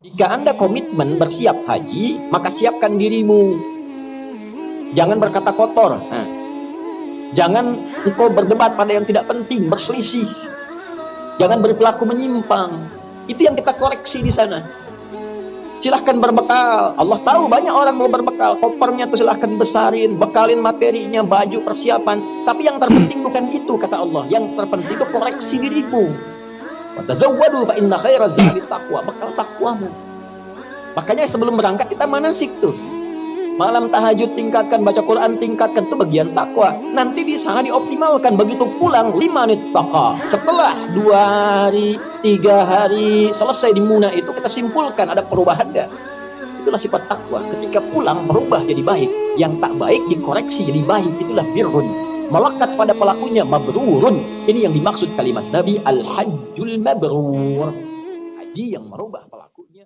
Jika Anda komitmen bersiap haji, maka siapkan dirimu. Jangan berkata kotor. Jangan engkau berdebat pada yang tidak penting, berselisih. Jangan berperilaku menyimpang. Itu yang kita koreksi di sana. Silahkan berbekal. Allah tahu banyak orang mau berbekal. Kopernya tuh silahkan besarin, bekalin materinya, baju, persiapan. Tapi yang terpenting bukan itu, kata Allah. Yang terpenting itu koreksi dirimu. Watazawwadu fa inna khaira zadi taqwa, bekal takwamu. Makanya sebelum berangkat kita manasik tuh. Malam tahajud tingkatkan, baca Quran tingkatkan, itu bagian takwa. Nanti di sana dioptimalkan. Begitu pulang 5 menit takwa. Setelah 2 hari, 3 hari selesai di Muna itu kita simpulkan ada perubahan enggak? Itulah sifat takwa. Ketika pulang berubah jadi baik. Yang tak baik dikoreksi jadi baik. Itulah birrun. Melekat pada pelakunya mabrurun. Ini yang dimaksud kalimat Nabi al-hajjul mabrur. Haji yang merubah pelaku.